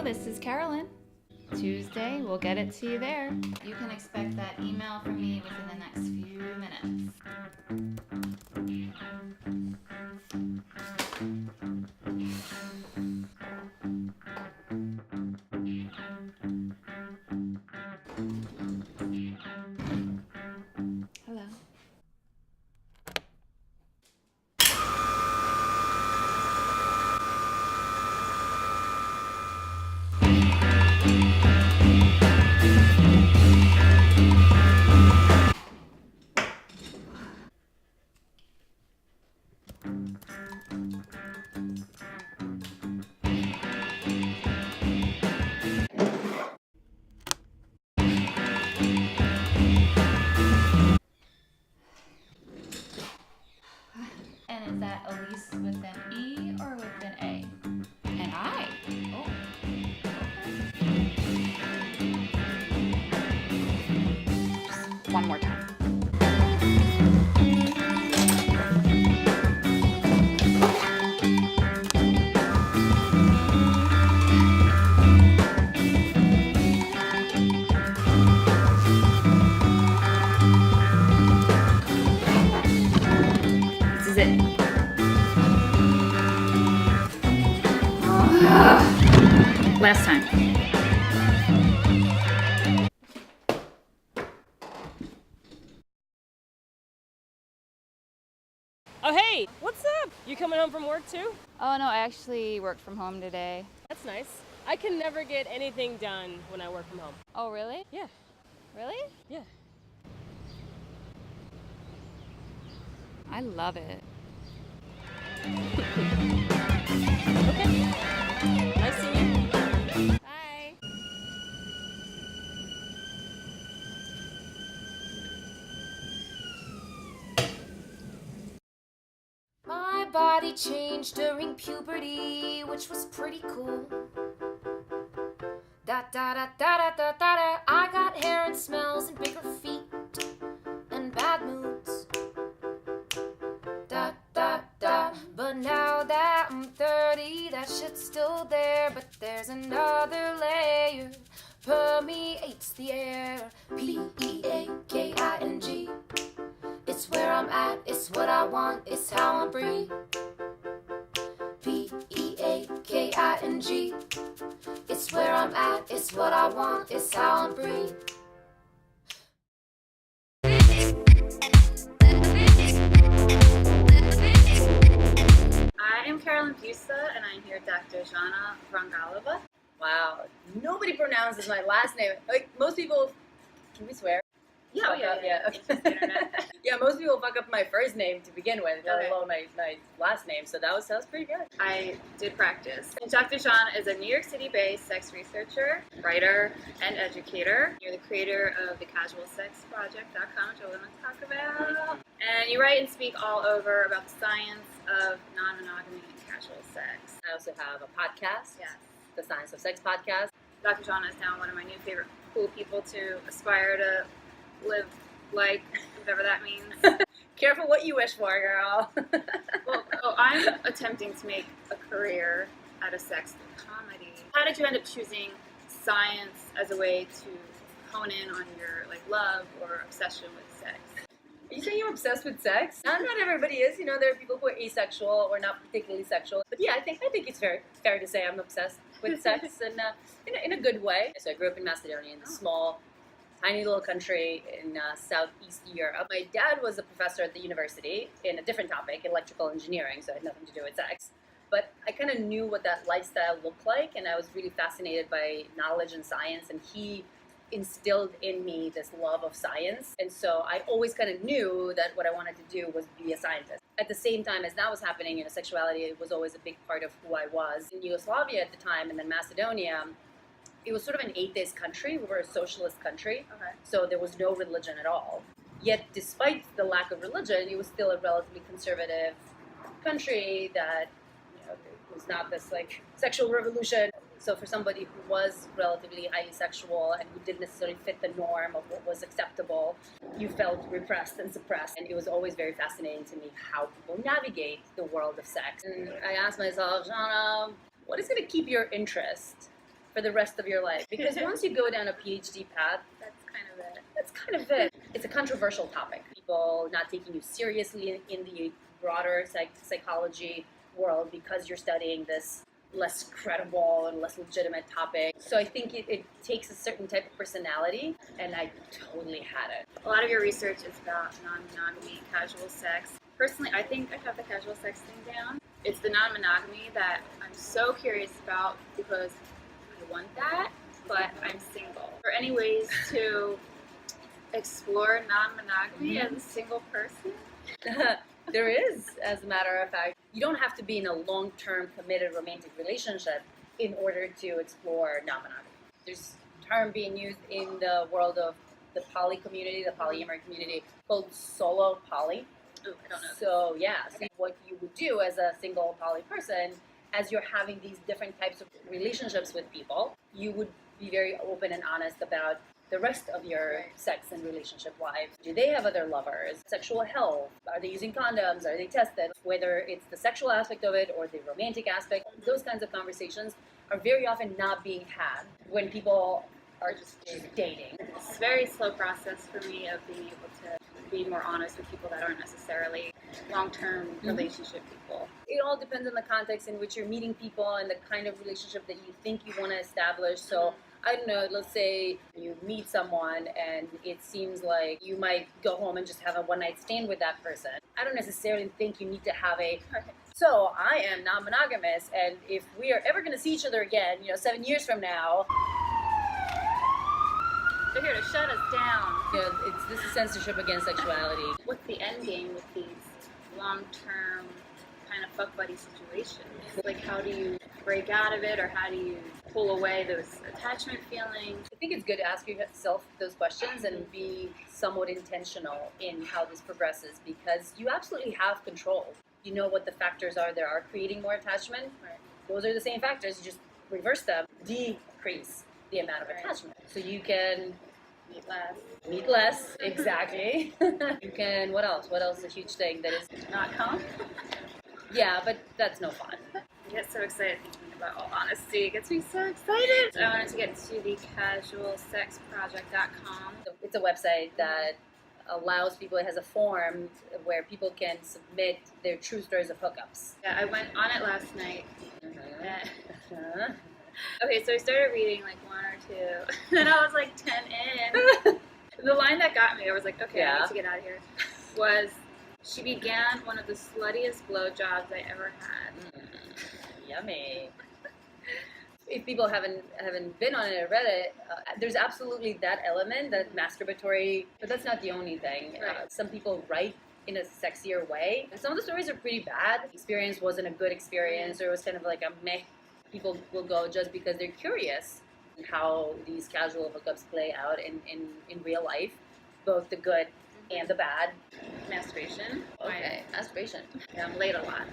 Hello, this is Carolyn. Tuesday, we'll get it to you there. You can expect that email from me within the next few minutes. Hello. And is that Elise with an E or with an A? An I. Oh. Okay. Just one more time. This is it. Last time. Oh, hey, what's up? You coming home from work too? Oh no, I actually worked from home today. That's nice. I can never get anything done when I work from home. Oh really? Yeah, Really? yeah. I love it. Okay. Nice seeing you. Bye. My body changed during puberty, which was pretty cool. Da da da da da da da da. I got hair and smells and bigger feet and bad moods. Da da da. But now that I'm 30, that shit's still there. But there's another layer, permeates the air. P-E-A-K-I-N-G. It's where I'm at, it's what I want, it's how I breathe. P-E-A-K-I-N-G. It's where I'm at, it's what I want, it's how I breathe. I am Carolyn Busa, and I'm here with Dr. Zhana Rangalova. Wow, nobody pronounces my last name. Like, most people, can we swear? Yeah, Yeah. Okay. It's just the internet. Yeah, most people fuck up my first name to begin with, let Okay. alone my last name, so that was pretty good. I did practice. And Dr. Zhana is a New York City-based sex researcher, writer, and educator. You're the creator of the CasualSexProject.com, which I want to talk about. And you write and speak all over about the science of non-monogamy and casual sex. I also have a podcast, Yes. the Science of Sex podcast. Dr. Zhana is now one of my new favorite cool people to aspire to live like, whatever that means. Careful what you wish for, girl. Well, I'm attempting to make a career out of sex comedy. How did you end up choosing science as a way to hone in on your love or obsession with sex? Are you saying you're obsessed with sex? Not everybody is. You know, there are people who are asexual or not particularly sexual. But yeah, I think it's fair to say I'm obsessed with sex and in a good way. So I grew up in Macedonia, in a small, tiny little country in southeast Europe. My dad was a professor at the university in a different topic, electrical engineering, so it had nothing to do with sex. But I kind of knew what that lifestyle looked like, and I was really fascinated by knowledge and science, and he instilled in me this love of science. And so I always kind of knew that what I wanted to do was be a scientist. At the same time as that was happening, sexuality was always a big part of who I was. In Yugoslavia at the time, and then Macedonia, it was sort of an atheist country. We were a socialist country, Okay. so there was no religion at all. Yet, despite the lack of religion, it was still a relatively conservative country that, it was not this sexual revolution. So for somebody who was relatively highly sexual and who didn't necessarily fit the norm of what was acceptable, you felt repressed and suppressed. And it was always very fascinating to me how people navigate the world of sex. And I asked myself, Zhana, what is going to keep your interest for the rest of your life. Because once you go down a PhD path, That's kind of it. that's kind of it. It's a controversial topic. People not taking you seriously in the broader psychology world because you're studying this less credible and less legitimate topic. So I think it takes a certain type of personality, and I totally had it. A lot of your research is about non-monogamy, casual sex. Personally, I think I have the casual sex thing down. It's the non-monogamy that I'm so curious about because I want that, but I'm single. Are there any ways to explore non-monogamy as a single person? There is, as a matter of fact. You don't have to be in a long-term committed romantic relationship in order to explore non-monogamy. There's a term being used in the world of the poly community, the polyamory community, called solo poly. Ooh, I don't know. So what you would do as a single poly person, as you're having these different types of relationships with people, you would be very open and honest about the rest of your sex and relationship lives. Do they have other lovers? Sexual health? Are they using condoms? Are they tested? Whether it's the sexual aspect of it or the romantic aspect, those kinds of conversations are very often not being had when people are just dating. It's a very slow process for me of being able to be more honest with people that aren't necessarily long-term relationship people. It all depends on the context in which you're meeting people and the kind of relationship that you think you want to establish. So I don't know, let's say you meet someone and it seems like you might go home and just have a one-night stand with that person. I don't necessarily think you need to have so I am non-monogamous, and if we are ever going to see each other again, 7 years from now, They're here to shut us down. this is censorship against sexuality. What's the end game with these long-term kind of fuck buddy situations? Like, how do you break out of it, or how do you pull away those attachment feelings? I think it's good to ask yourself those questions and be somewhat intentional in how this progresses, because you absolutely have control. You know what the factors are that are creating more attachment. Those are the same factors. You just reverse them, decrease the amount of attachment. So you can meet less, exactly. You can, what else? What else is a huge thing that is Not come? Yeah, but that's no fun. I get so excited thinking about all honesty. It gets me so excited. So I wanted to get to the casualsexproject.com. It's a website that allows people, it has a form where people can submit their true stories of hookups. Yeah, I went on it last night. Okay, so I started reading like 1 or 2, and I was like 10 in. The line that got me, I was like, okay, I need to get out of here, was, she began one of the sluttiest blowjobs I ever had. Yummy. If people haven't been on it or read it, there's absolutely that element, that masturbatory, but that's not the only thing. Right. Some people write in a sexier way. And some of the stories are pretty bad. The experience wasn't a good experience, or it was kind of like a meh. People will go just because they're curious how these casual hookups play out in real life, both the good and the bad. Masturbation. Okay, masturbation. Yeah, I'm late a lot.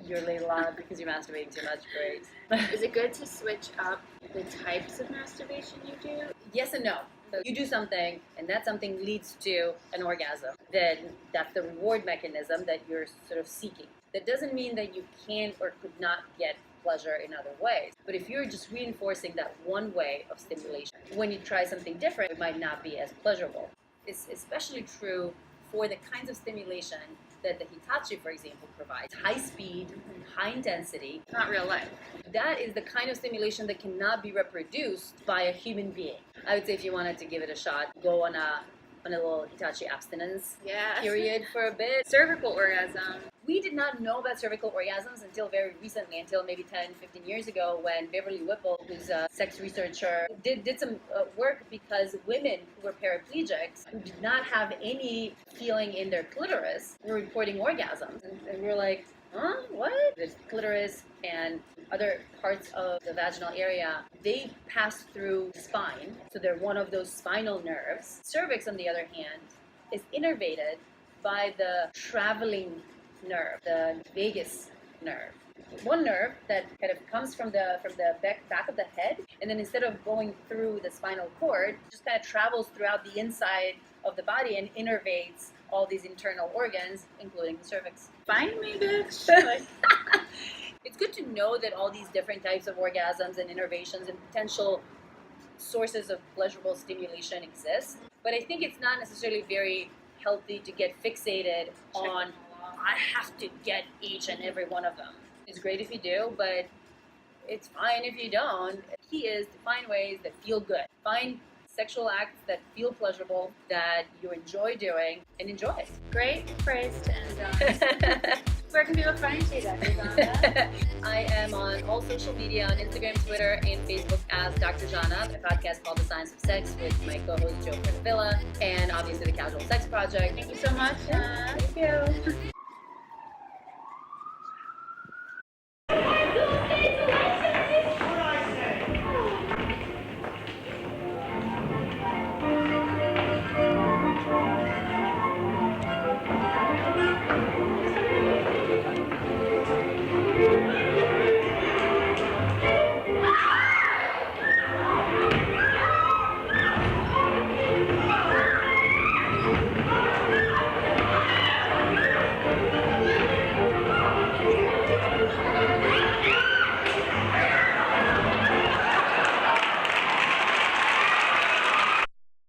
You're late a lot because you're masturbating too much. Great. Is it good to switch up the types of masturbation you do? Yes and no. So you do something, and that something leads to an orgasm. Then that's the reward mechanism that you're sort of seeking. That doesn't mean that you can't or could not get pleasure in other ways. But if you're just reinforcing that one way of stimulation, when you try something different, it might not be as pleasurable. It's especially true for the kinds of stimulation that the Hitachi, for example, provides. High speed, high intensity. Not real life. That is the kind of stimulation that cannot be reproduced by a human being. I would say if you wanted to give it a shot, go on a little Hitachi abstinence period for a bit. Cervical orgasm. We did not know about cervical orgasms until very recently, until maybe 10, 15 years ago, when Beverly Whipple, who's a sex researcher, did some work, because women who were paraplegics, who did not have any feeling in their clitoris, were reporting orgasms. And we were like, huh? What? The clitoris and other parts of the vaginal area, they pass through the spine. So they're one of those spinal nerves. Cervix, on the other hand, is innervated by the traveling nerve, the vagus nerve. One nerve that kind of comes from the back of the head, and then instead of going through the spinal cord, just kind of travels throughout the inside of the body and innervates all these internal organs, including the cervix. Find me, bitch. It's good to know that all these different types of orgasms and innervations and potential sources of pleasurable stimulation exist. But I think it's not necessarily very healthy to get fixated on, I have to get each and every one of them. It's great if you do, but it's fine if you don't. The key is to find ways that feel good. Find sexual acts that feel pleasurable, that you enjoy doing, and enjoy it. Great phrase to end on. Where can people find you, Dr. Zhana? I am on all social media, on Instagram, Twitter, and Facebook as Dr. Zhana, a podcast called The Science of Sex with my co-host Joe Villa, and obviously the Casual Sex Project. Thank you so much. Thank you.